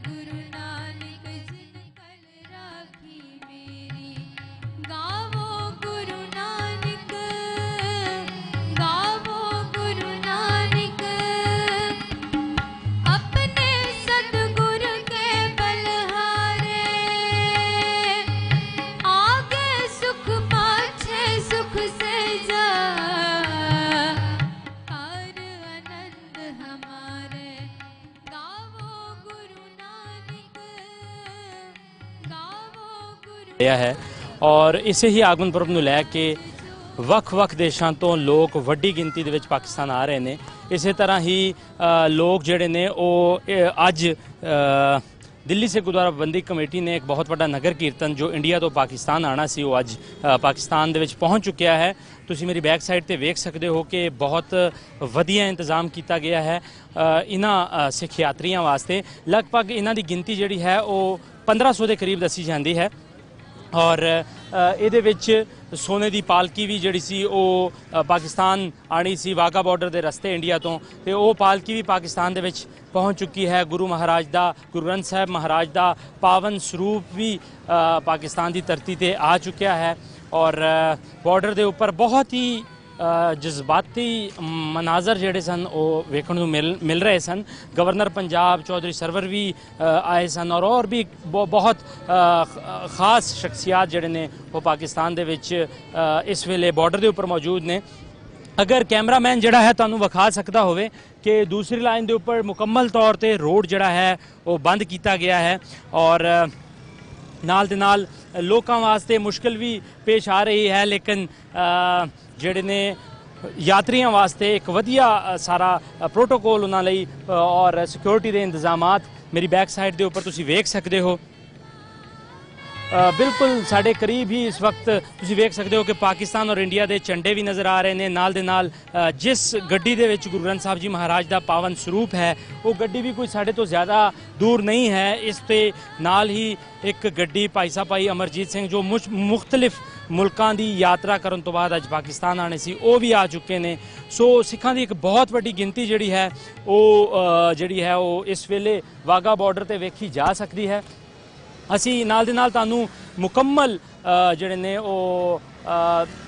गुरु नानक जिन कल राखी मेरी, गावो गुरु नानक, गावो गुरु नानक, अपने सतगुरु के बलहारे, आगे सुख पाछे सुख से जा, हर आनंद हमारे, गावो गुरु नानक, गावो गुरु है। और इसे ही आगमन पुरब ਨੂੰ ਲੈ ਕੇ ਵੱਖ-ਵੱਖ ਦੇਸ਼ਾਂ ਤੋਂ ਲੋਕ ਵੱਡੀ ਗਿਣਤੀ ਦੇ ਵਿੱਚ ਪਾਕਿਸਤਾਨ ਆ ਰਹੇ ਨੇ। ਇਸੇ ਤਰ੍ਹਾਂ ਹੀ ਲੋਕ ਜਿਹੜੇ ਨੇ ਉਹ ਅੱਜ ਦਿੱਲੀ ਸੇ ਗੁਰਦੁਆਰਾ ਪ੍ਰਬੰਧਕ ਕਮੇਟੀ ਨੇ ਇੱਕ ਬਹੁਤ ਵੱਡਾ ਨਗਰ ਕੀਰਤਨ ਜੋ ਇੰਡੀਆ ਤੋਂ ਪਾਕਿਸਤਾਨ ਆਣਾ ਸੀ ਉਹ ਅੱਜ ਪਾਕਿਸਤਾਨ ਦੇ ਵਿੱਚ ਪਹੁੰਚ ਚੁੱਕਿਆ ਹੈ। ਤੁਸੀਂ ਮੇਰੀ ਬੈਕ ਸਾਈਡ ਤੇ ਵੇਖ ਸਕਦੇ ਹੋ ਕਿ ਬਹੁਤ ਵਧੀਆ ਇੰਤਜ਼ਾਮ ਕੀਤਾ ਗਿਆ ਹੈ ਇਹਨਾਂ ਸਿੱਖ ਯਾਤਰੀਆਂ ਵਾਸਤੇ। ਲਗਭਗ ਇਹਨਾਂ ਦੀ ਗਿਣਤੀ ਜਿਹੜੀ ਹੈ ਉਹ 1500 ਦੇ ਕਰੀਬ ਦੱਸੀ ਜਾਂਦੀ ਹੈ। ਔਰ ਇਹਦੇ ਵਿੱਚ ਸੋਨੇ ਦੀ ਪਾਲਕੀ ਵੀ ਜਿਹੜੀ ਸੀ ਉਹ ਪਾਕਿਸਤਾਨ ਆਣੀ ਸੀ ਵਾਘਾ ਬਾਰਡਰ ਦੇ ਰਸਤੇ ਇੰਡੀਆ ਤੋਂ, ਤੇ ਉਹ ਪਾਲਕੀ ਵੀ ਪਾਕਿਸਤਾਨ ਦੇ ਵਿੱਚ ਪਹੁੰਚ ਚੁੱਕੀ ਹੈ। ਗੁਰੂ ਮਹਾਰਾਜ ਦਾ, ਗੁਰੂ ਗ੍ਰੰਥ ਸਾਹਿਬ ਮਹਾਰਾਜ ਦਾ ਪਾਵਨ ਸਰੂਪ ਵੀ ਪਾਕਿਸਤਾਨ ਦੀ ਧਰਤੀ ਤੇ ਆ ਚੁੱਕਿਆ ਹੈ। ਔਰ ਬਾਰਡਰ ਦੇ ਉੱਪਰ ਬਹੁਤ ਹੀ ਜਜ਼ਬਾਤੀ ਮਨਾਜ਼ਰ ਜਿਹੜੇ ਸਨ ਉਹ ਵੇਖਣ ਨੂੰ ਮਿਲ ਰਹੇ ਸਨ। ਗਵਰਨਰ ਪੰਜਾਬ ਚੌਧਰੀ ਸਰਵਰ ਵੀ ਆਏ ਸਨ ਔਰ ਵੀ ਬਹੁਤ ਖਾਸ ਸ਼ਖਸੀਅਤ ਜਿਹੜੇ ਨੇ ਉਹ ਪਾਕਿਸਤਾਨ ਦੇ ਵਿੱਚ ਇਸ ਵੇਲੇ ਬਾਰਡਰ ਦੇ ਉੱਪਰ ਮੌਜੂਦ ਨੇ। ਅਗਰ ਕੈਮਰਾਮੈਨ ਜਿਹੜਾ ਹੈ ਤੁਹਾਨੂੰ ਵਿਖਾ ਸਕਦਾ ਹੋਵੇ ਕਿ ਦੂਸਰੀ ਲਾਈਨ ਦੇ ਉੱਪਰ ਮੁਕੰਮਲ ਤੌਰ ਤੇ ਰੋਡ ਜਿਹੜਾ ਹੈ ਉਹ ਬੰਦ ਕੀਤਾ ਗਿਆ ਹੈ ਔਰ ਨਾਲ ਦੇ ਨਾਲ ਲੋਕਾਂ ਵਾਸਤੇ ਮੁਸ਼ਕਿਲ ਵੀ ਪੇਸ਼ ਆ ਰਹੀ ਹੈ, ਲੇਕਿਨ ਜਿਹੜੇ ਨੇ ਯਾਤਰੀਆਂ ਵਾਸਤੇ ਇੱਕ ਵਧੀਆ ਸਾਰਾ ਪ੍ਰੋਟੋਕੋਲ ਉਹਨਾਂ ਲਈ ਔਰ ਸਿਕਿਉਰਿਟੀ ਦੇ ਇੰਤਜ਼ਾਮਾਤ ਮੇਰੀ ਬੈਕ ਸਾਈਡ ਦੇ ਉੱਪਰ ਤੁਸੀਂ ਵੇਖ ਸਕਦੇ ਹੋ। ਬਿਲਕੁਲ ਸਾਡੇ ਕਰੀਬ ਹੀ ਇਸ ਵਕਤ ਤੁਸੀਂ ਵੇਖ ਸਕਦੇ ਹੋ ਕਿ ਪਾਕਿਸਤਾਨ ਔਰ ਇੰਡੀਆ ਦੇ ਝੰਡੇ ਵੀ ਨਜ਼ਰ ਆ ਰਹੇ ਨੇ। ਨਾਲ ਦੇ ਨਾਲ ਜਿਸ ਗੱਡੀ ਦੇ ਵਿੱਚ ਗੁਰੂ ਗ੍ਰੰਥ ਸਾਹਿਬ ਜੀ ਮਹਾਰਾਜ ਦਾ ਪਾਵਨ ਸਰੂਪ ਹੈ ਉਹ ਗੱਡੀ ਵੀ ਕੋਈ ਸਾਡੇ ਤੋਂ ਜ਼ਿਆਦਾ ਦੂਰ ਨਹੀਂ ਹੈ। ਇਸ ਤੇ ਨਾਲ ਹੀ ਇੱਕ ਗੱਡੀ ਭਾਈ ਸਾਹਿਬ ਭਾਈ ਅਮਰਜੀਤ ਸਿੰਘ ਜੋ ਮੁਖਤਲਿਫ ਮੁਲਕਾਂ ਦੀ ਯਾਤਰਾ ਕਰਨ ਤੋਂ ਬਾਅਦ ਅੱਜ ਪਾਕਿਸਤਾਨ ਆਣੇ ਸੀ ਉਹ ਵੀ ਆ ਚੁੱਕੇ ਨੇ। ਸੋ ਸਿੱਖਾਂ ਦੀ ਇੱਕ ਬਹੁਤ ਵੱਡੀ ਗਿਣਤੀ ਜਿਹੜੀ ਹੈ ਉਹ ਇਸ ਵੇਲੇ ਵਾਘਾ ਬਾਰਡਰ ਤੇ ਵੇਖੀ ਜਾ ਸਕਦੀ ਹੈ। ਅਸੀਂ ਨਾਲ ਦੇ ਨਾਲ ਤੁਹਾਨੂੰ ਮੁਕੰਮਲ ਜਿਹੜੇ ਨੇ ਉਹ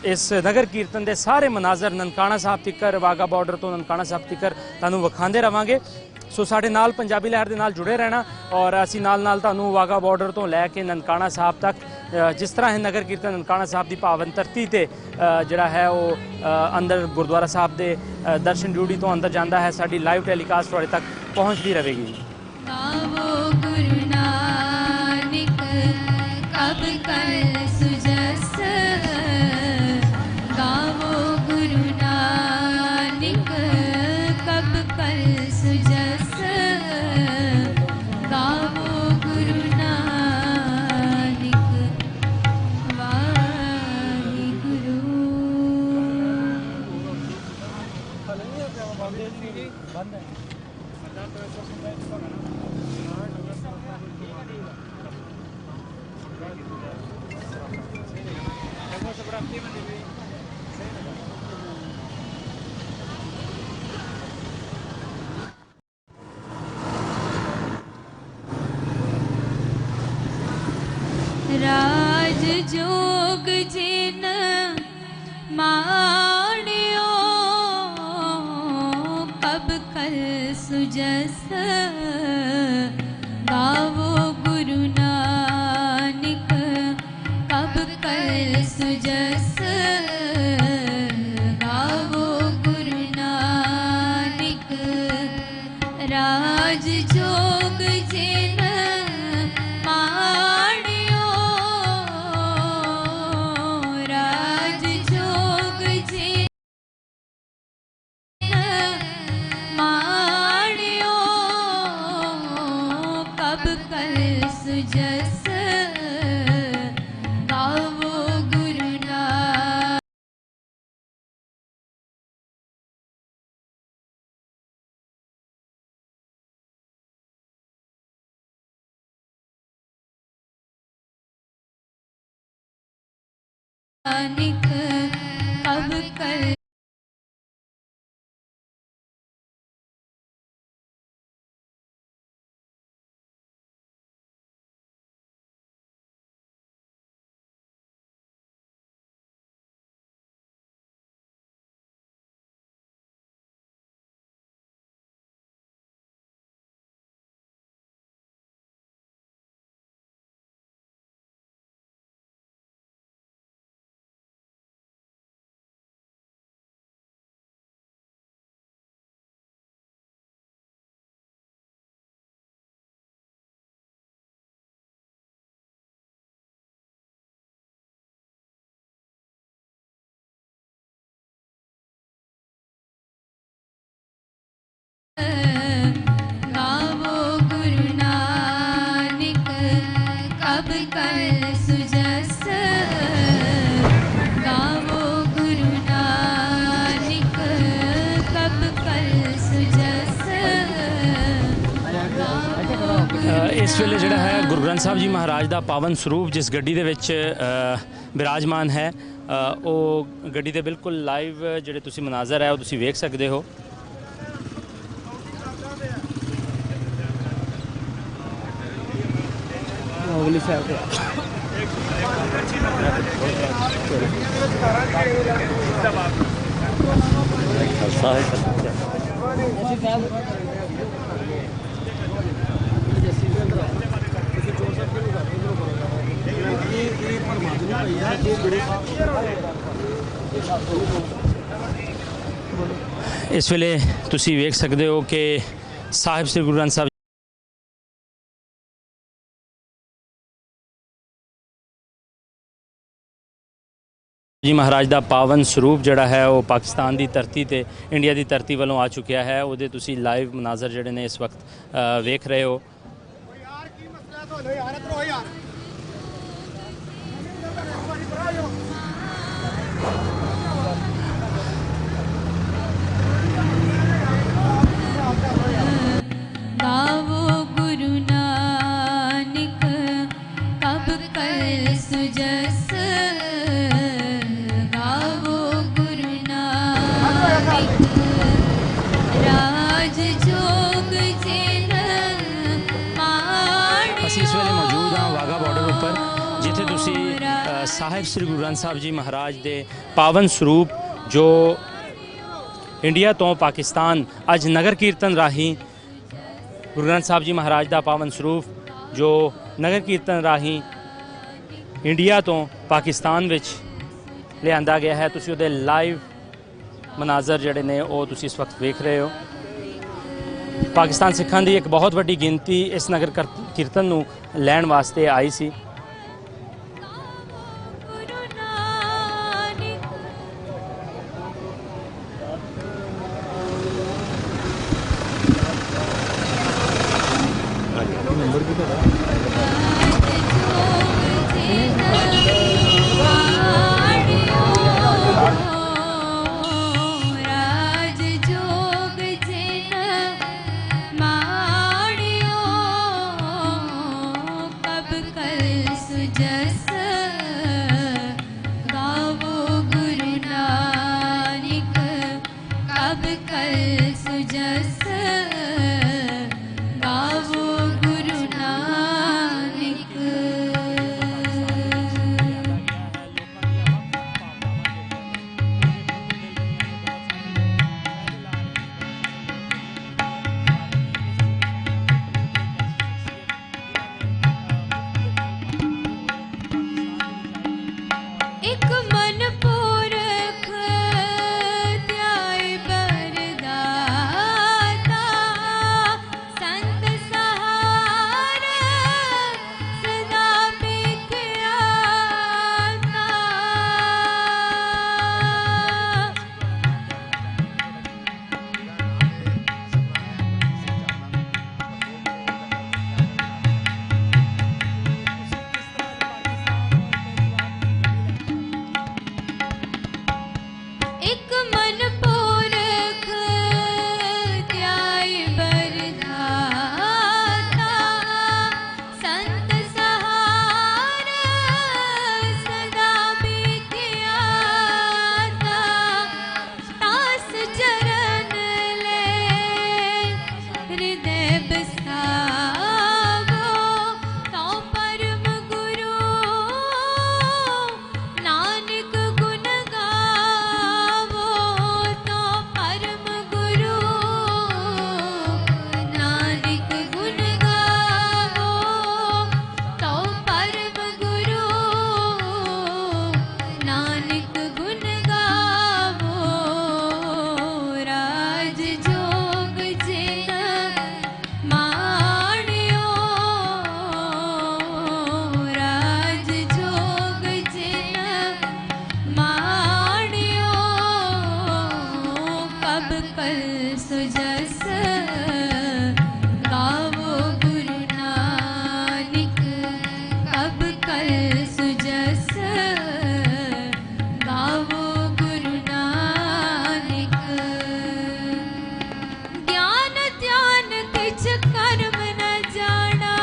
ਇਸ ਨਗਰ ਕੀਰਤਨ ਦੇ ਸਾਰੇ ਮਨਾਜ਼ਰ ਨਨਕਾਣਾ ਸਾਹਿਬ ਤੀਕਰ ਵਾਘਾ ਬਾਰਡਰ ਤੋਂ ਨਨਕਾਣਾ ਸਾਹਿਬ ਤੀਕਰ ਤੁਹਾਨੂੰ ਵਿਖਾਉਂਦੇ ਰਵਾਂਗੇ। ਸੋ ਸਾਡੇ ਨਾਲ ਪੰਜਾਬੀ ਲਹਿਰ ਦੇ ਨਾਲ ਜੁੜੇ ਰਹਿਣਾ ਔਰ ਅਸੀਂ ਨਾਲ ਤੁਹਾਨੂੰ ਵਾਘਾ ਬਾਰਡਰ ਤੋਂ ਲੈ ਕੇ ਨਨਕਾਣਾ ਸਾਹਿਬ ਤੱਕ ਜਿਸ ਤਰ੍ਹਾਂ ਇਹ ਨਗਰ ਕੀਰਤਨ ਨਨਕਾਣਾ ਸਾਹਿਬ ਦੀ ਪਾਵਨ ਧਰਤੀ ਤੇ ਜਿਹੜਾ ਹੈ ਉਹ ਅੰਦਰ ਗੁਰਦੁਆਰਾ ਸਾਹਿਬ ਦੇ ਦਰਸ਼ਨ ਡਿਊਟੀ ਤੋਂ ਅੰਦਰ ਜਾਂਦਾ ਹੈ, ਸਾਡੀ ਲਾਈਵ ਟੈਲੀਕਾਸਟ ਤੁਹਾਡੇ ਤੱਕ ਪਹੁੰਚਦੀ ਰਹੇਗੀ। कब कर सुजस, गावो गुरु नानक, कब कर सुजस, गावो गुरु नानक, वाहिगुरु। राज जोग जिन माणियो, कब कर सुजस, गावो गुरु नानक, कब कर सुजस, गावो गुरु नानक, राज जोग जिन माणियो, राज जोग जिन माणियो, कब कर सुजस, गावो गुरु नानक। कब कर इस वेले जिहड़ा है गुरु ग्रंथ साहब जी महाराज का पावन स्वरूप जिस गड्डी दे विच विराजमान है ਉਹ ਗੱਡੀ ਦੇ ਬਿਲਕੁਲ ਲਾਈਵ ਜਿਹੜੇ ਤੁਸੀਂ ਮਨਾਜ਼ਰ ਹੈ ਉਹ ਤੁਸੀਂ ਵੇਖ ਸਕਦੇ ਹੋ। ਅਗਲੀ ਸਾਈਡ ਤੇ इस वेले तुसी वेख सकते हो कि साहिब श्री गुरु ग्रंथ साहब जी महाराज का पावन स्वरूप जड़ा है वो पाकिस्तान की धरती ते इंडिया की धरती वालों आ चुकिया है। वो तुसी लाइव मनाजर जड़े ने इस वक्त वेख रहे हो। गावो गुरु नानक कब कल सुजस, गावो गुरु नानक राज जोग जिन माण। असीं इस वेले मौजूद हाँ वाघा बॉर्डर उपर जिथे तुसी साहिब श्री गुरु ग्रंथ साहब जी महाराज के पावन स्वरूप जो इंडिया तो पाकिस्तान अज नगर कीर्तन राही गुरु ग्रंथ साहब जी महाराज का पावन स्वरूप जो नगर कीर्तन राही इंडिया तो पाकिस्तान विच लिआंदा गया है। तुसी उहदे लाइव मनाजर जड़े ने वो तुसी इस वक्त वेख रहे हो। पाकिस्तान सिखां दी एक बहुत वड्डी गिनती इस नगर कीर्तन नूं लैण वास्ते आई सी। ज्ञान ध्यान तिच कर्म न जाना।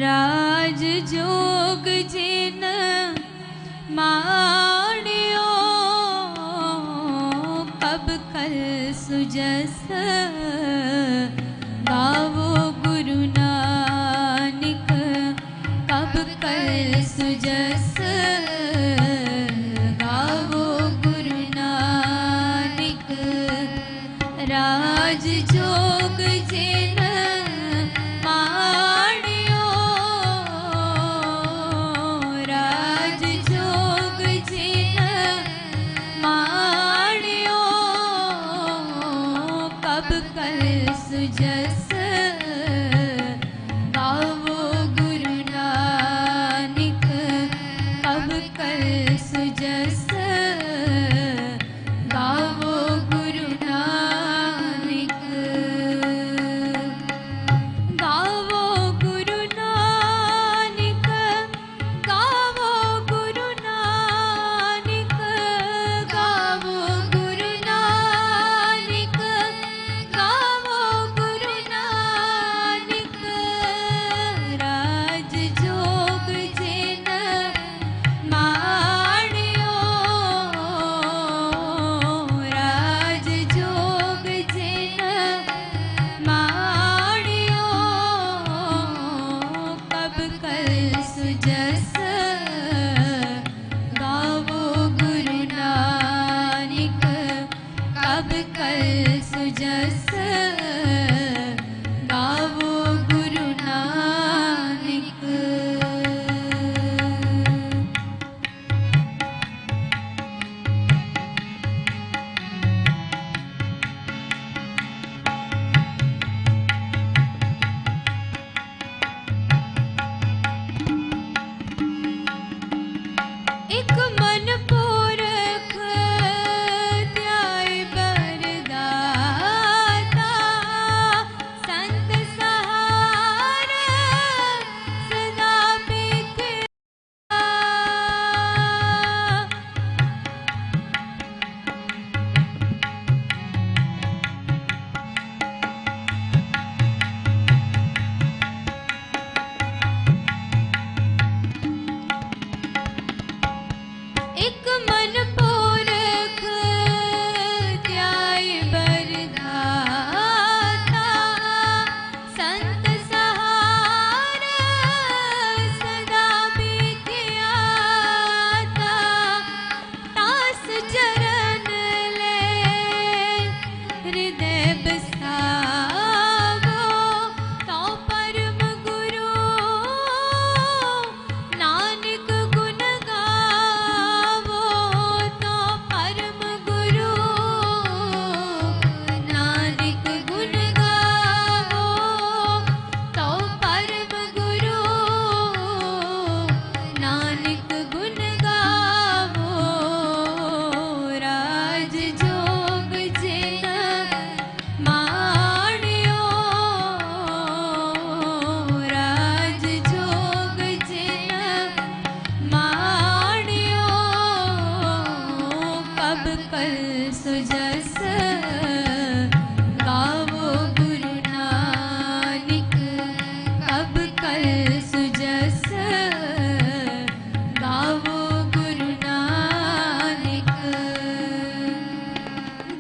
राज जोग जिन माणियो कब कल सुजस गावो गुरु नानक कब कल सुजस गावो गुरु नानक राज जोग जिन माणियो राज जोग जिन माणियो कब कल सुजस गावो गुरु नानक कब कल सुजस गावो गुरु नानक गावो गुरु नानक गावो गुरु नानक गावो गुरु नानक गावो गुरु नानक राज जोग जिन माणियो राज जोग जिन माणियो कब कल सुजस गावो गुरु नानक कब कल सुजस गावो गुरु नानक एक मन पुरख ध्याय बरदाता संत सहार सदा बिख्या एक मन पुरख ध्याय बरदाता संत सहार सदा बिख्याता तास चरण ले हृदय बसावो तो परम गुरु नानक गुण गावो तो परम गुरु नानक गुण गावो तो परम गुरु नानक गुण गावो राज जोग जिन माणियो राज जोग जिन माणियो कब कल सुजस गावो गुरु नानक कब कल सुजस गावो गुरु नानक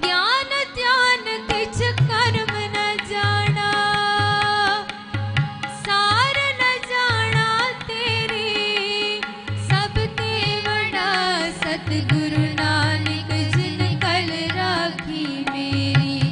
ज्ञान ध्यान किछ कर्म न जाना सार न जाना तेरी सब ते वड़ा सतगुरु नानक जिन कल राखी मेरी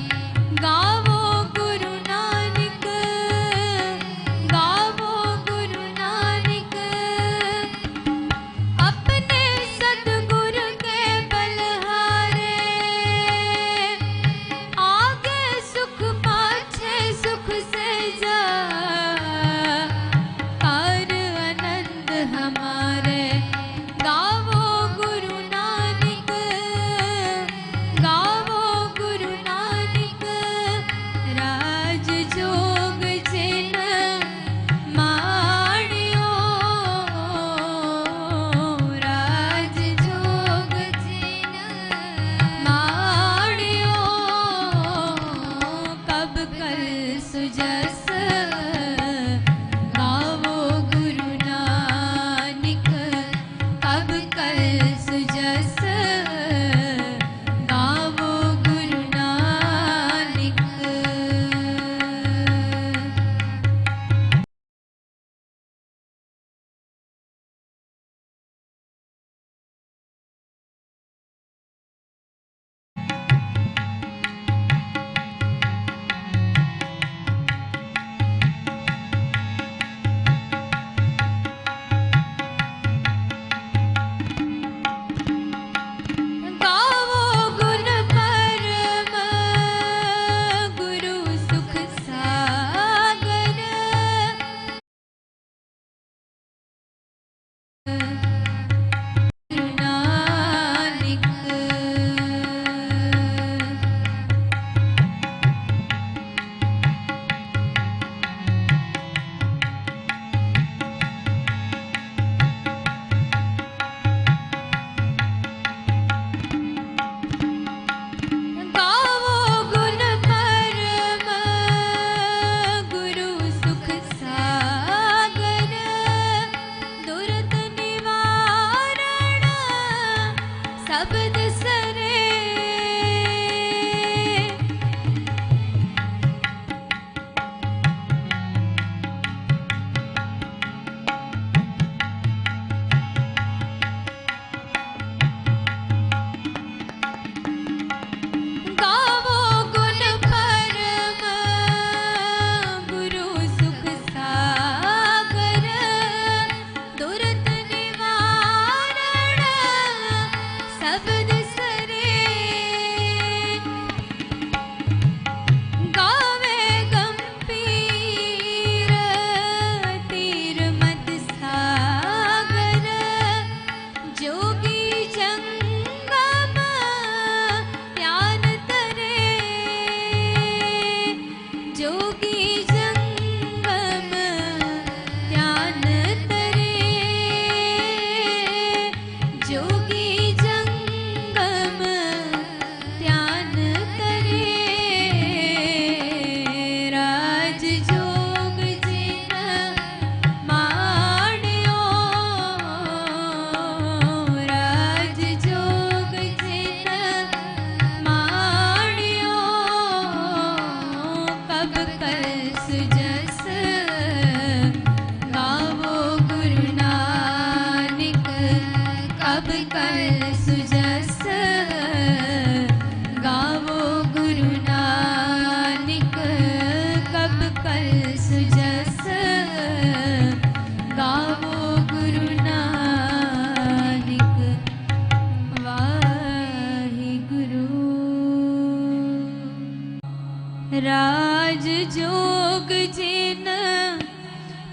राज जोग जिन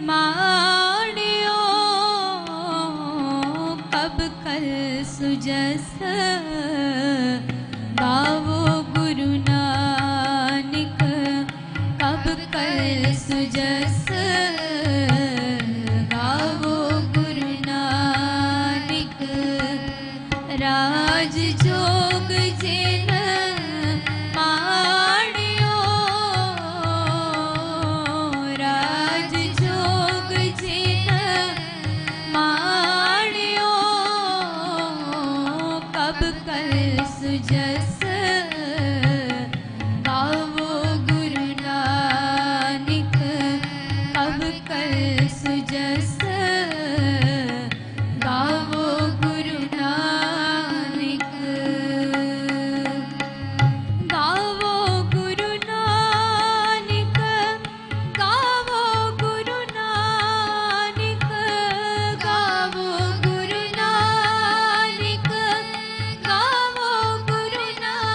माणियो कब कल सुजस गावो गुरु नानक कब कल सुजस गावो गुरु नानक राज जोग जिन माणियो राज जोग जिन माणियो कब कल सुजस गावो गुरु नानक कब कल सुजस गावो गुरु नानक गावो गुरु नानक गावो गुरु नानक गावो गुरु नानक गावो गुरु नानक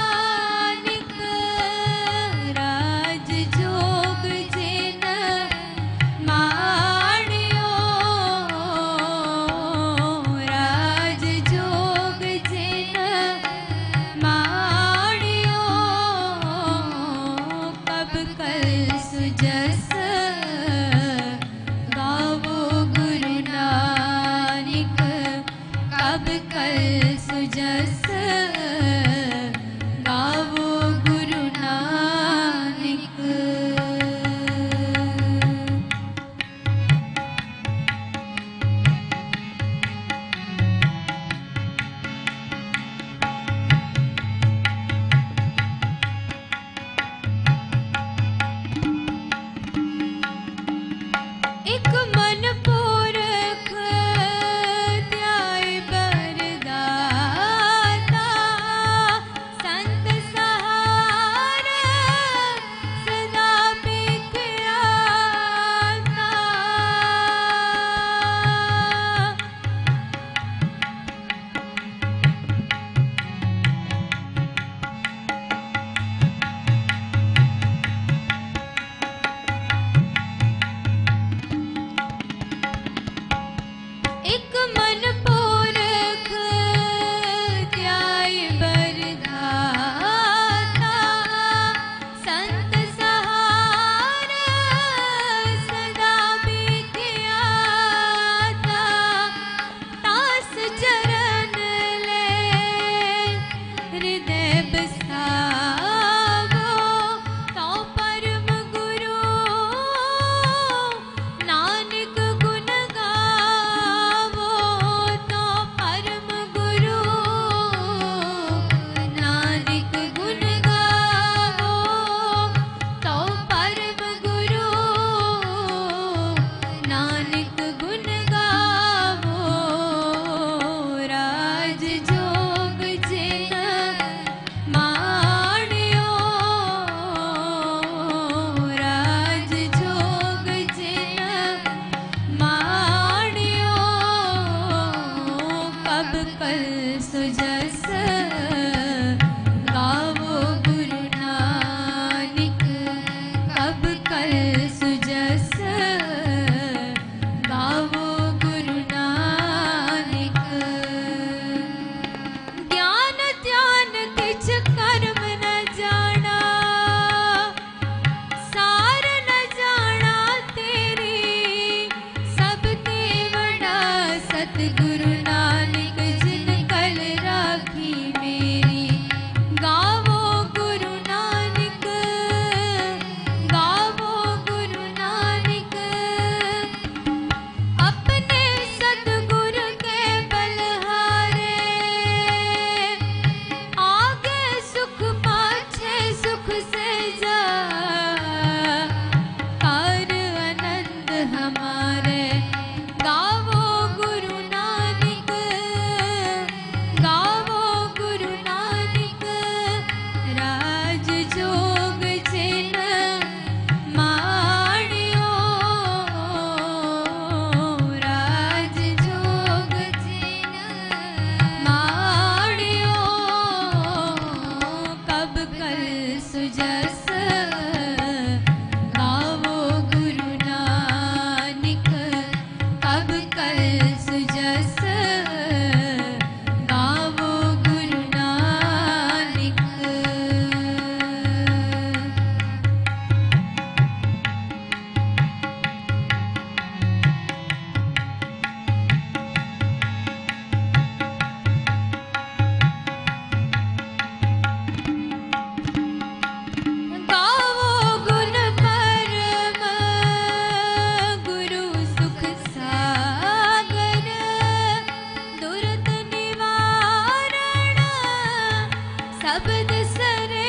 शब्द सरे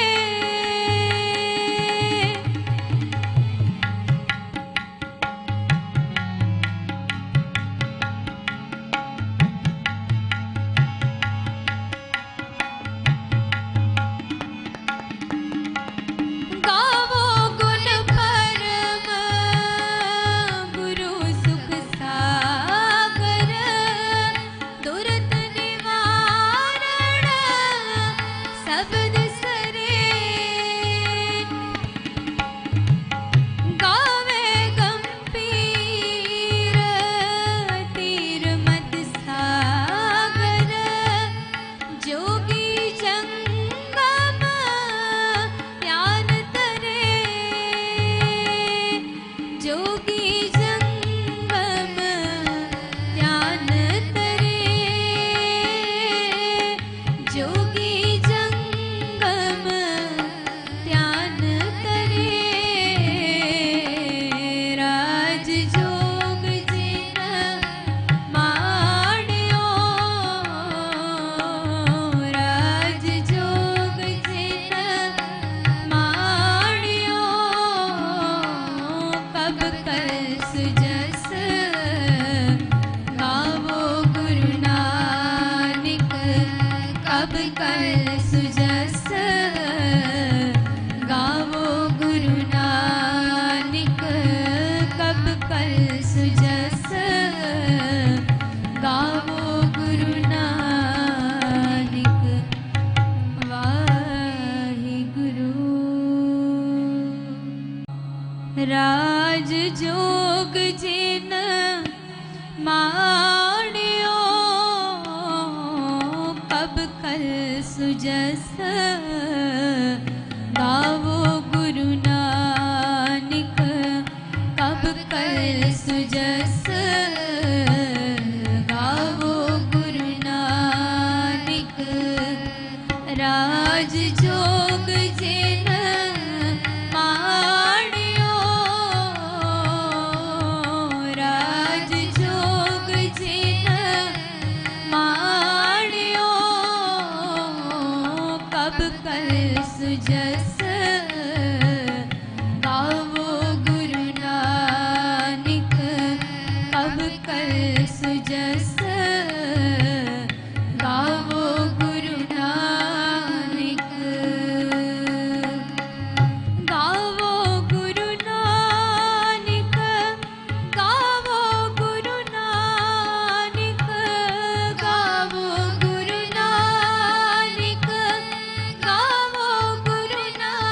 गावो गुण परम गुरु सुख सागर दुरत निवारण शब्द सरे गावे गंभीर तीर मत सागर जोगी जंगम ज्ञान तरे जोगी जंगम ज्ञान तरे जोगी जंगम ध्यान तरे राज जोग जिन माणियो राज जोग जिन माणियो कब कर सुजस गावो गुरु नानक कब कर सुजस गावो गुरु नानक कब कर सुजस गावो गुरु नानक वाहिगुरु राज जोग जिन माणियो कब कर सुजस गावो गुरु नानक कब कर सुजस गावो गुरु नानक राज जोग जिन माणियो राज जोग जिन माणियो कब कर सुजस गावो गुरु नानक कब कर सुजस गावो गुरु नानक गावो गुरु नानक गावो गुरु नानक गावो गुरु नानक गावो गुरु नानक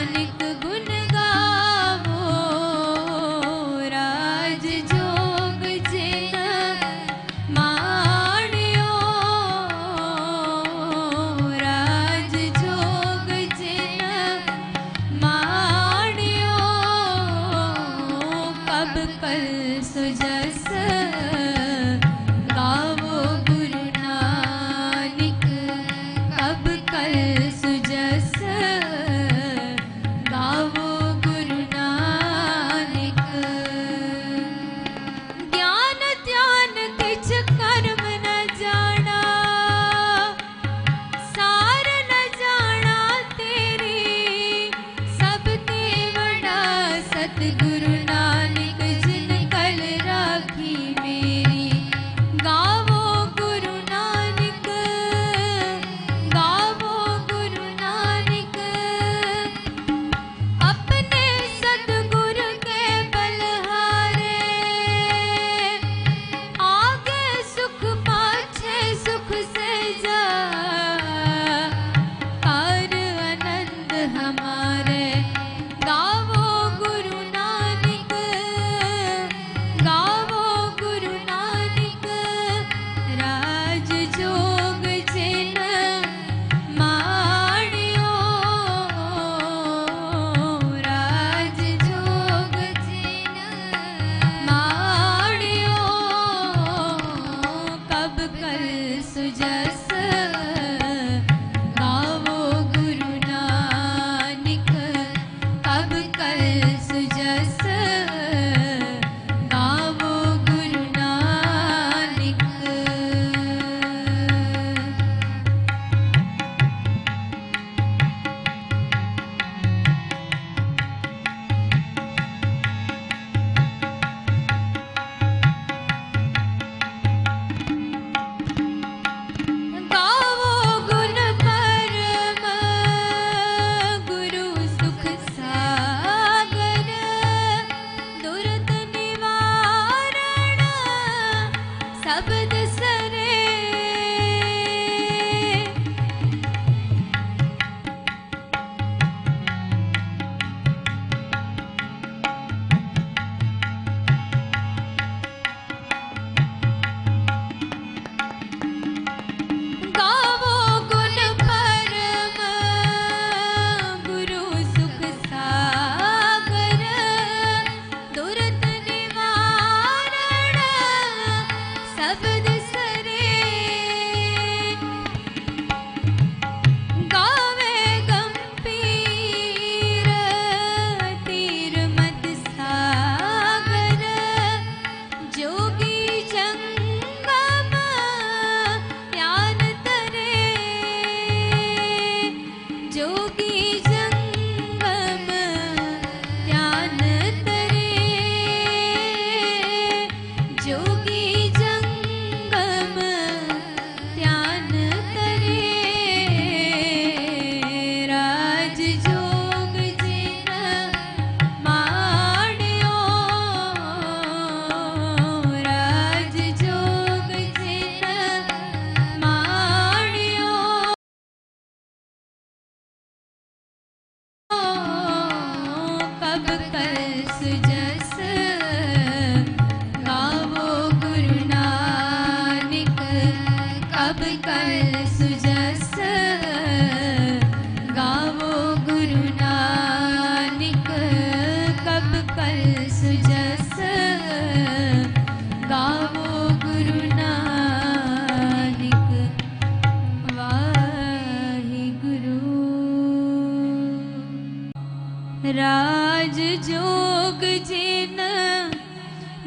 नानक गुण गावो राज जोग जिन माणियो राज जोग जिन माणियो कब कल सुजस गावो गुरु नानक कब कल सुजस गावो गुरु नानक ज्ञान ध्यान किछ कर्म न जाना सार न जाना तेरी सब ते बड़ा सतगुरु नानक जिन कल राखी मेरी गावो गुरु नानक गावो गुरु नानक अपने सतगुरु के बलहारे आगे सुख पाछे सुख से जा कर आनंद हमारे गावो गुरु नानक गावो गुरु नानक राज जोग जिन माणियो राज जोग जिन माणियो कब कल सुजस गावो गुरु नानक कब कल सुजस गावो गुरु नानक गावो गुण परम गुरु सुख सागर दुर्द निवारण शब्द सरे गावो गुण परम गुरु सुख सागर दुर्द निवारण शब्द सरे गावे गंभीर तीर मत सागर जोगी जंगम ध्यान तरे जोगी जंगम ध्यान तरे जोगी जंगम ध्यान तरे राज जोग जिन माणियो राज जोग जिन माणियो कब कल सुजस गावो गुरु नानक कब कल सुजस गावो गुरु नानक कब कल सुजस गावो गुरु नानक वाहिगुरु राज जोग जिन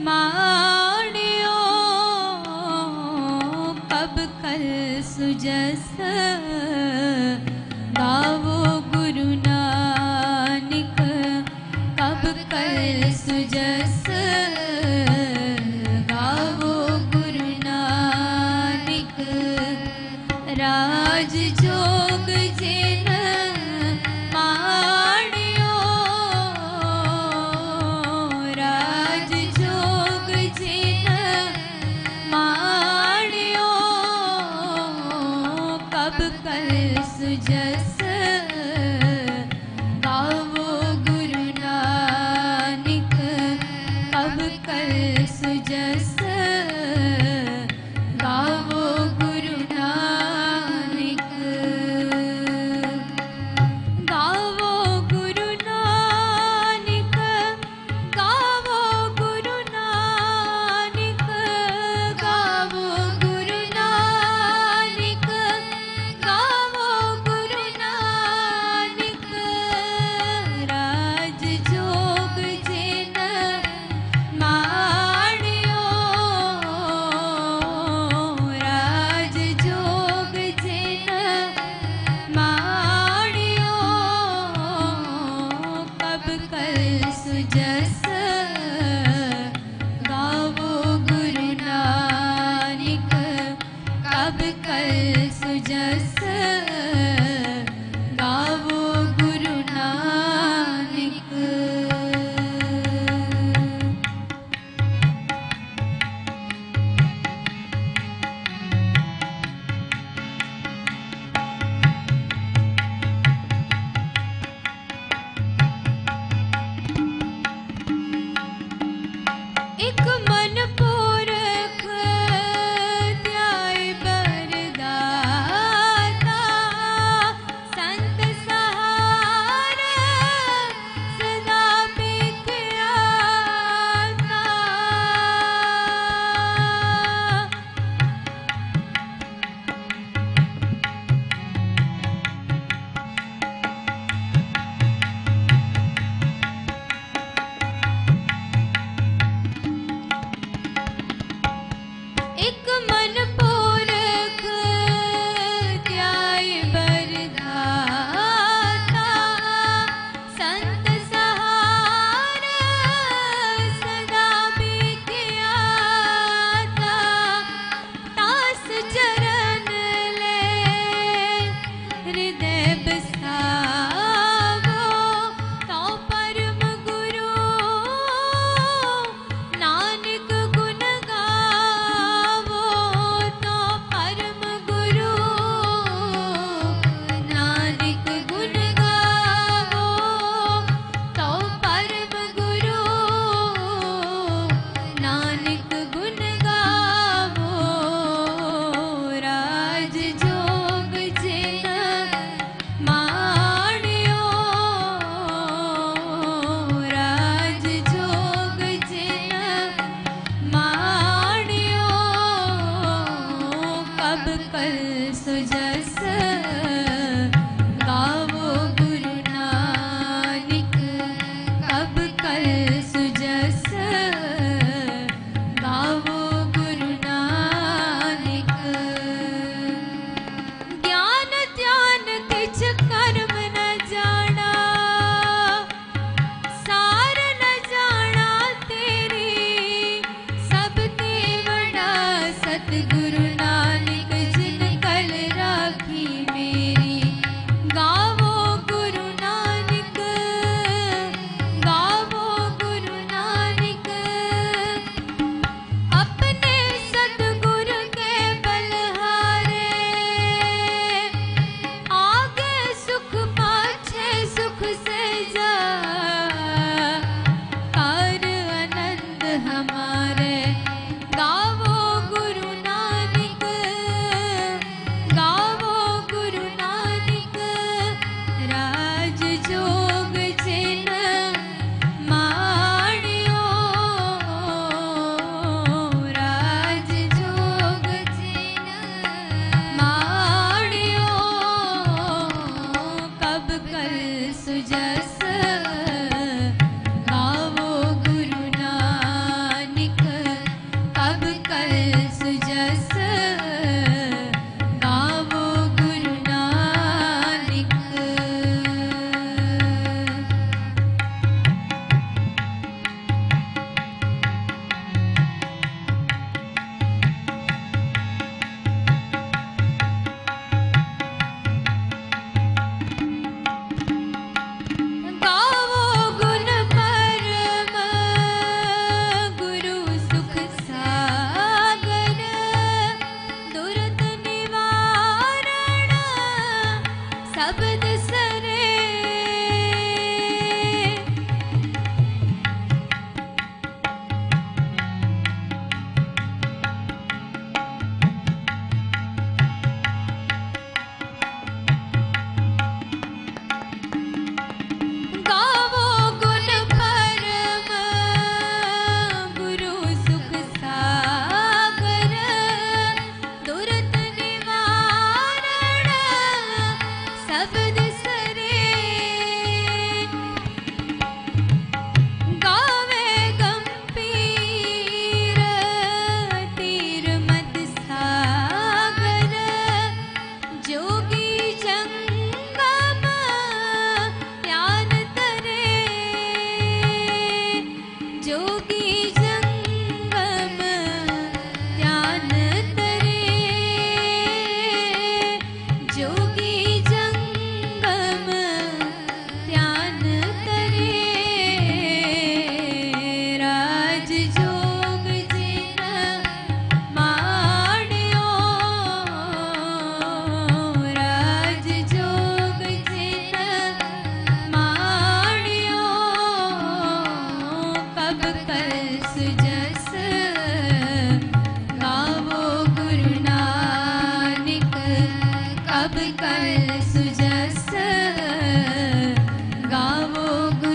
माणियो कब कल सुजस गावो गुरु नानक कब कल सुजस गावो गुरु नानक राज जोग जिन माणियो राज जोग जिन माणियो कब कल सुजस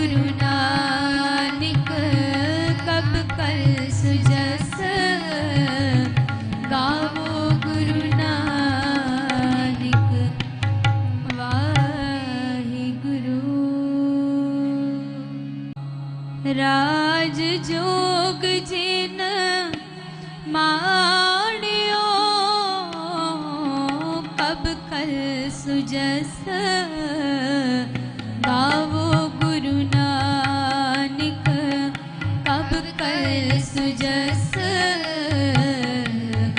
गुरु नानक कब कर सुजस गावो गुरु नानक वाहिगुरु राज जोग जिन माणियो कब कर सुजस गावो गुरु नानक कब कर सुजस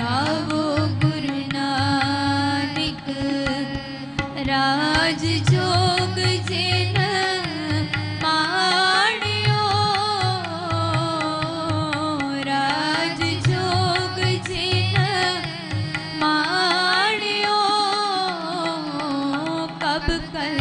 गावो गुरु नानक राज जोग जिन माणियो राज जोग जिन माणियो कब कर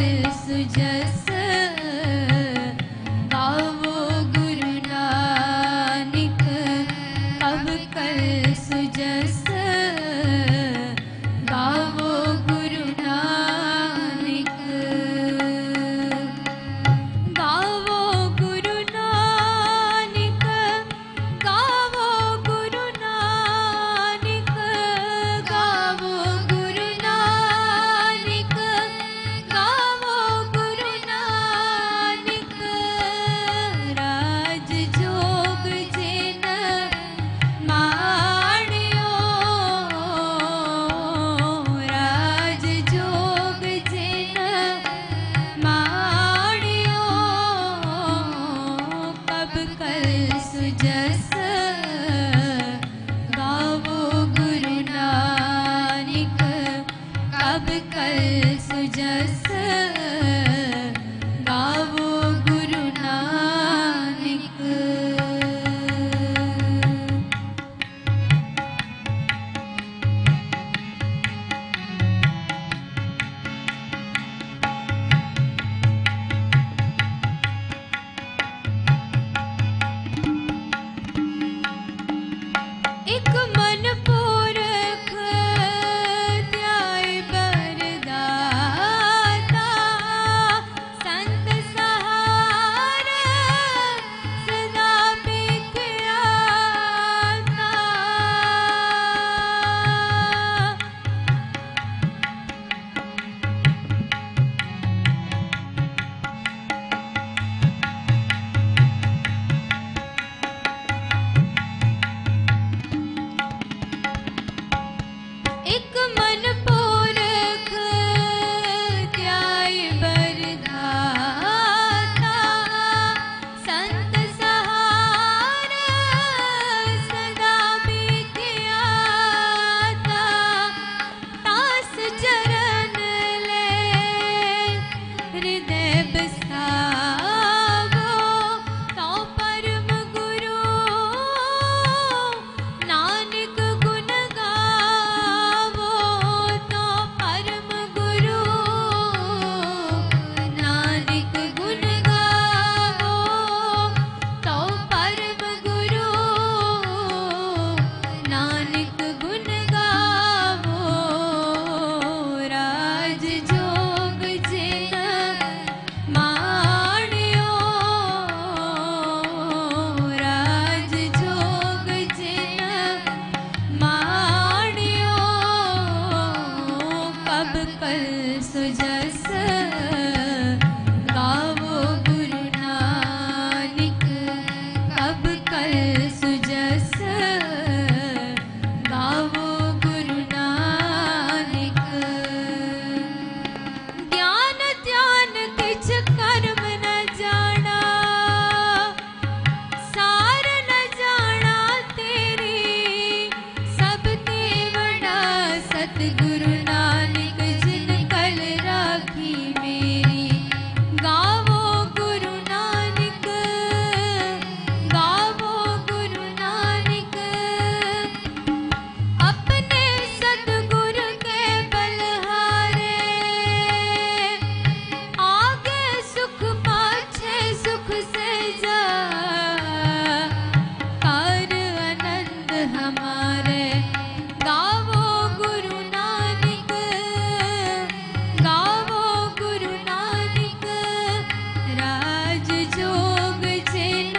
जोग जिन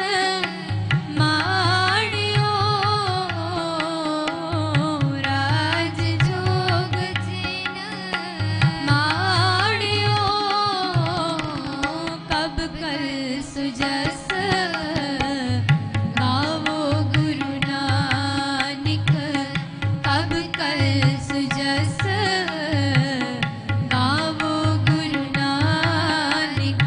माणियो राज जोग जिन माणियो कब कर सुजस गावो गुरु नानक कब कर सुजस गावो गुरु नानक।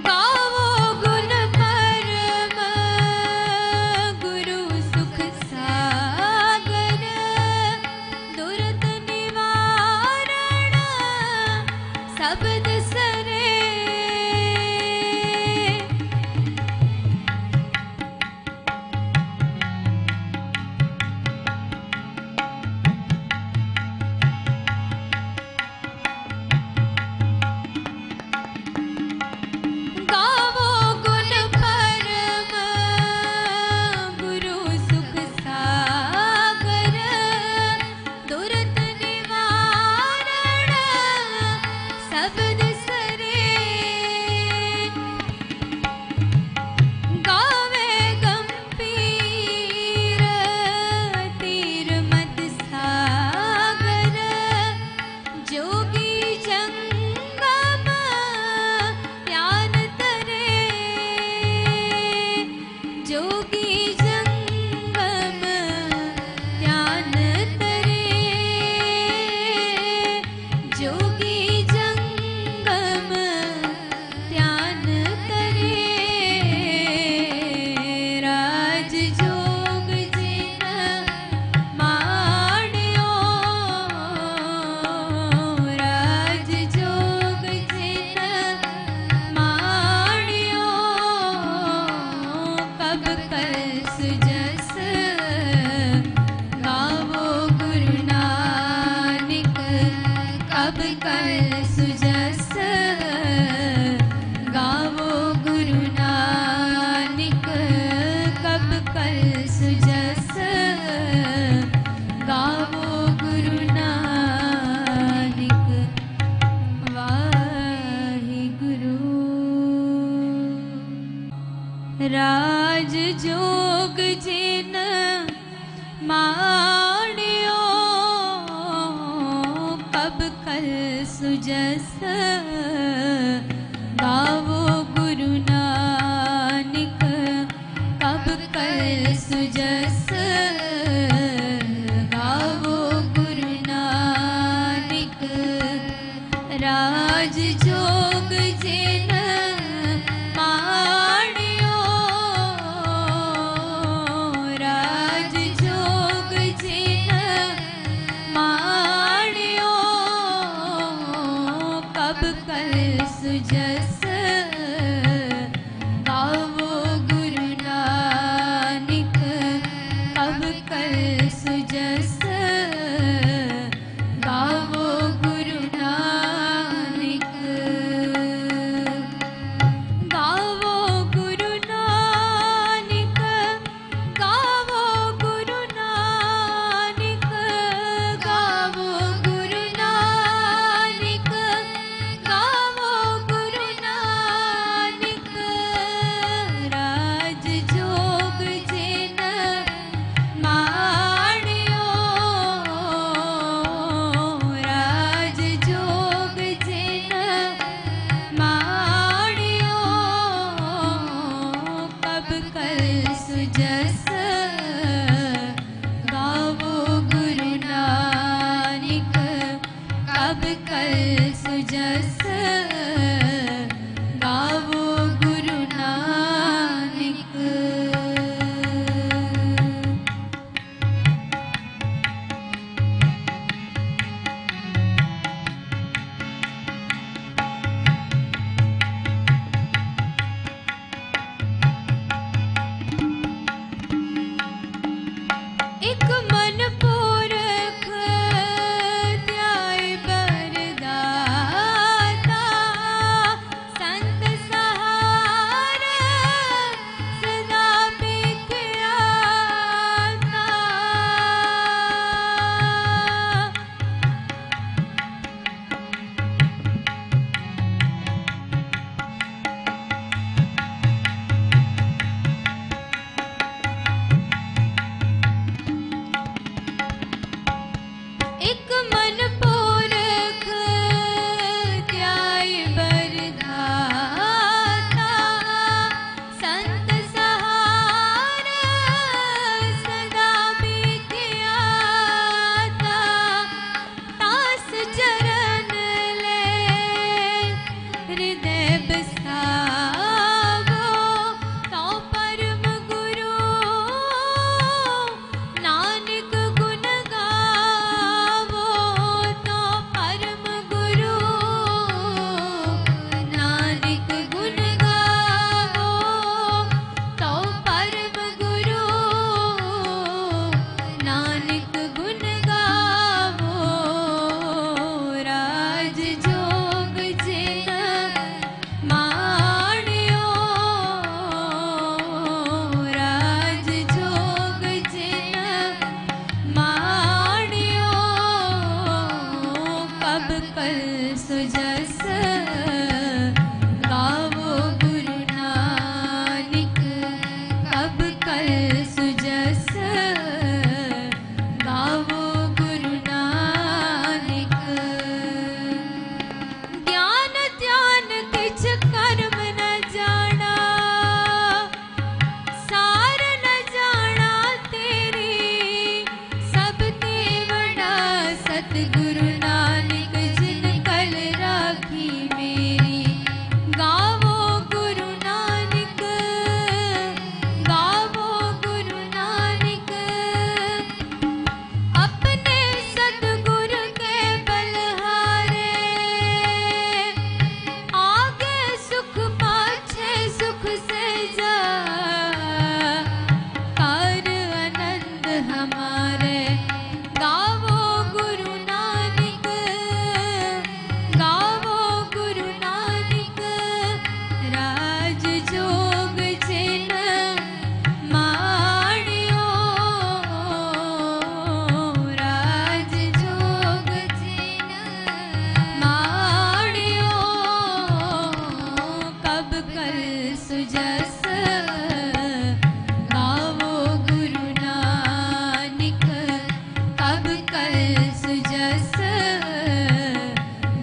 गावो गुण परम गुरु सुख सागर दुर्द निवारण शब्द सरे। गावो गुण परम गुरु सुख सागर दुर्द निवारण शब्द सरे। गावे गंभीर तीर मत सागर जोगी जंगम ध्यान तरे। जोगी जंगम ध्यान तरे। जोगी जंगम ध्यान तरे। राज जोग जिन माणियो राज जोग जिन माणियो कब कर सुजस गावो गुरु नानक कब कर सुजस गावो गुरु नानक कब कर सुजस गावो गुरु नानक। वाहिगुरु। राज जोग जिन माणियो कब कर सुजस गावो गुरु नानक कब कर सुजस गावो गुरु नानक। राज जोग जिन माणियो राज जोग जिन माणियो कब कर सुजस गावो गुरु नानक कब कर सुजस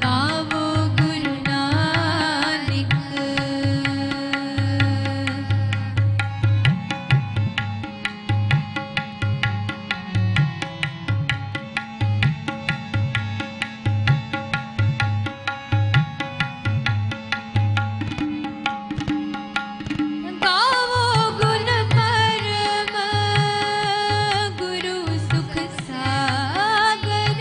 गावो गुरु नानक। गावो गुण परम गुरु सुख सागर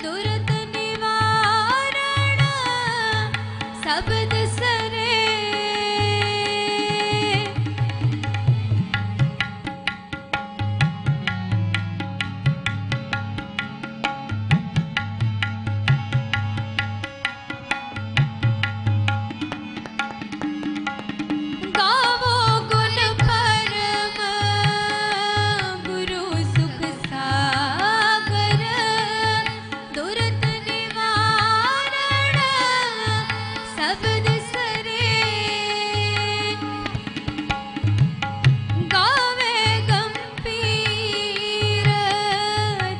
दुर्द निवारण शब्द सरे। गावो गुण परम गुरु सुख सागर दुर्द निवारण शब्द सरे। गावे गंभीर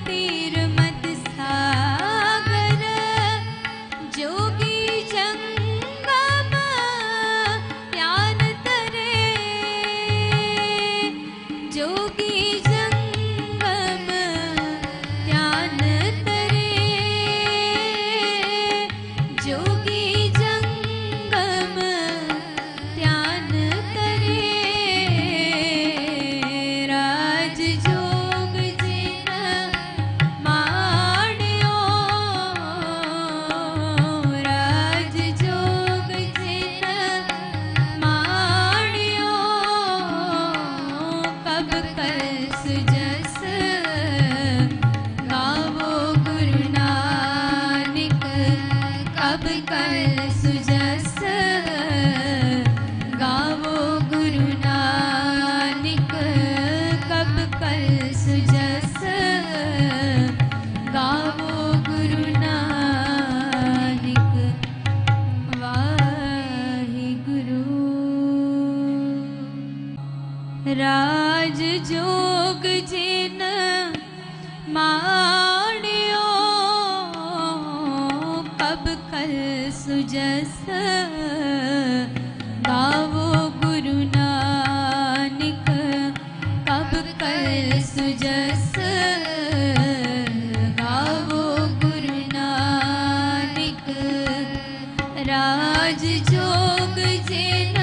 तीर मत सागर जोगी जंगम ध्यान तरे। जोगी जंगम ध्यान तरे। जोगी जंगम ध्यान तरे। राज जोग जिन माणियो राज जोग जिन माणियो कब कर सुजस गावो गुरु नानक कब कर सुजस गावो गुरु नानक कब कर सुजस गावो गुरु नानक। वाहिगुरु। राज जोग जिन माणियो कब कर सुजस गावो गुरु नानक कब कर सुजस गावो गुरु नानक। राज जोग जिन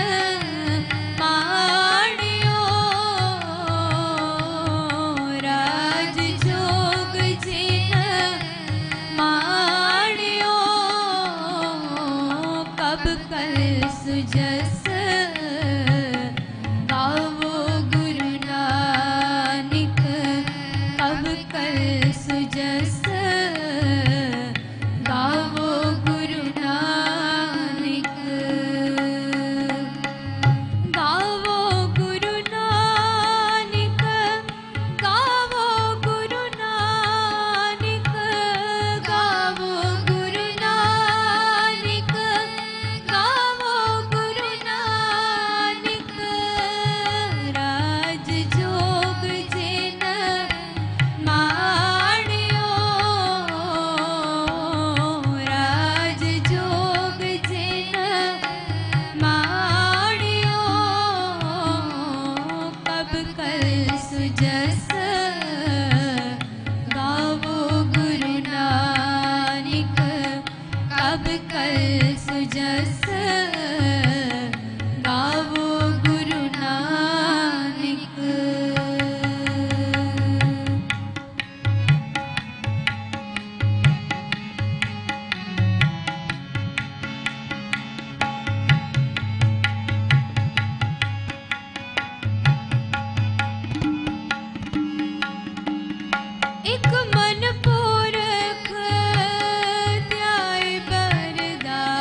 माणियो राज जोग जिन माणियो कब कर सुजस गावो गुरु नानक कब कर सुजस गावो गुरु नानक। गावो गुरु नानक गावो गुरु नानक गावो गुरु नानक गावो गुरु नानक। राज जोग जिन माणियो राज जोग जिन माणियो कब कर सुजस गावो गुरु नानक कब कर सुजस गावो गुरु नानक। एक मन पुरख ध्याय बरदाता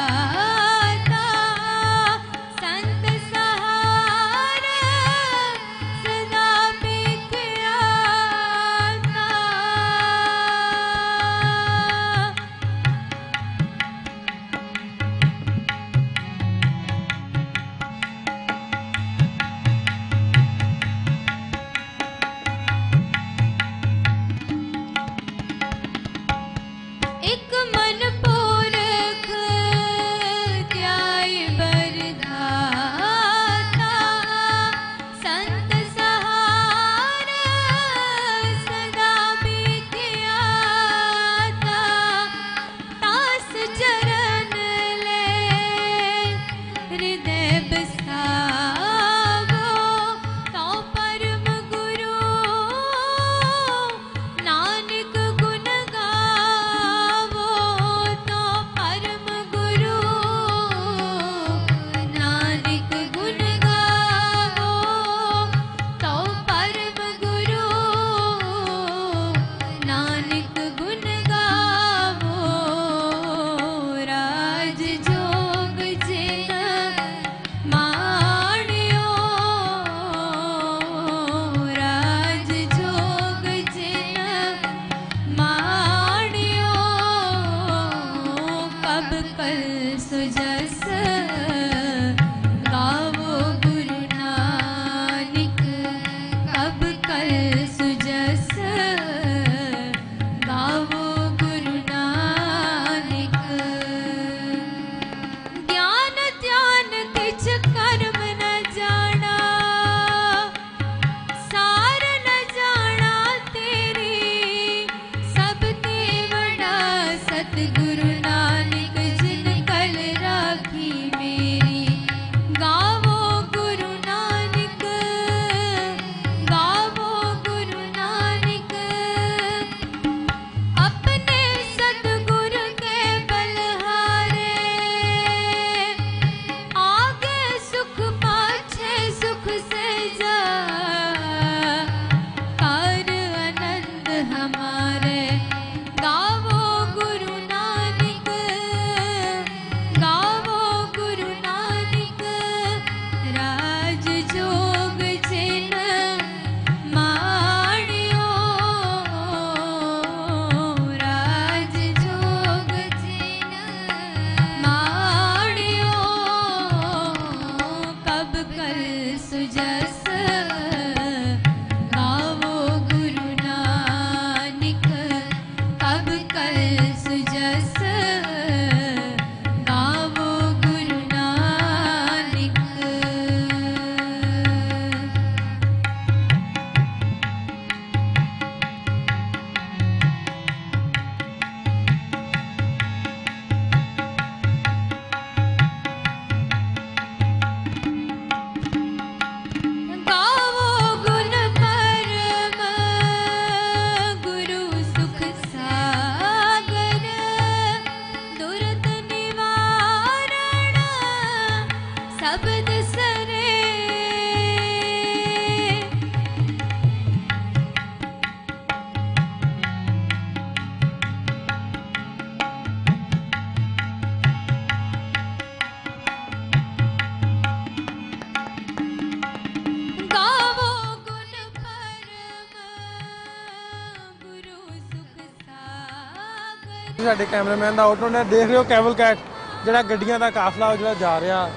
ਸਾਡੇ ਕੈਮਰਾਮੈਨ ਦਾ ਆਟੋ ਨੇ ਦੇਖ ਰਹੇ ਹੋ ਕੈਵਲ ਕੈਟ ਜਿਹੜਾ ਗੱਡੀਆਂ ਦਾ ਕਾਫਲਾ ਉਹ ਜਿਹੜਾ ਜਾ ਰਿਹਾ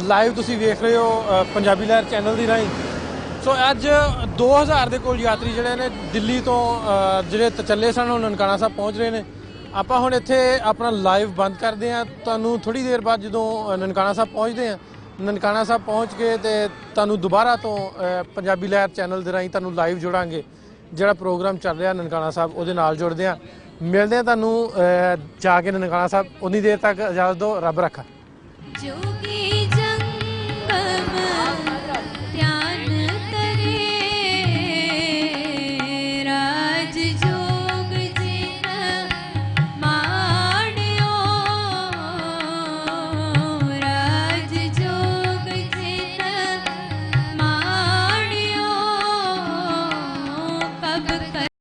ਲਾਈਵ ਤੁਸੀਂ ਵੇਖ ਰਹੇ ਹੋ ਪੰਜਾਬੀ ਲਹਿਰ ਚੈਨਲ ਦੀ ਰਾਹੀਂ। ਸੋ ਅੱਜ 2000 ਦੇ ਕੋਲ ਯਾਤਰੀ ਜਿਹੜੇ ਨੇ ਦਿੱਲੀ ਤੋਂ ਜਿਹੜੇ ਚੱਲੇ ਸਨ ਉਹ ਨਨਕਾਣਾ ਸਾਹਿਬ ਪਹੁੰਚ ਰਹੇ ਨੇ। ਆਪਾਂ ਹੁਣ ਇੱਥੇ ਆਪਣਾ ਲਾਈਵ ਬੰਦ ਕਰਦੇ ਹਾਂ। ਤੁਹਾਨੂੰ ਥੋੜੀ ਦੇਰ ਬਾਅਦ ਜਦੋਂ ਨਨਕਾਣਾ ਸਾਹਿਬ ਪਹੁੰਚਦੇ ਹਾਂ, ਨਨਕਾਣਾ ਸਾਹਿਬ ਪਹੁੰਚ ਕੇ ਤੇ ਤੁਹਾਨੂੰ ਦੁਬਾਰਾ ਤੋਂ ਪੰਜਾਬੀ ਲਹਿਰ ਚੈਨਲ ਦੇ ਰਾਹੀਂ ਤੁਹਾਨੂੰ ਲਾਈਵ ਜੋੜਾਂਗੇ। ਜਿਹੜਾ ਪ੍ਰੋਗਰਾਮ ਚੱਲ ਰਿਹਾ ਨਨਕਾਣਾ ਸਾਹਿਬ ਉਹਦੇ ਨਾਲ ਜੁੜਦੇ ਹਾਂ। ਮਿਲਦੇ ਹਾਂ ਤੁਹਾਨੂੰ ਜਾ ਕੇ ਨਨਕਾਣਾ ਸਾਹਿਬ। ਉਨੀ ਦੇਰ ਤੱਕ ਇਜਾਜ਼ਤ ਦਿਓ। ਰੱਬ ਰੱਖਾ। जोगी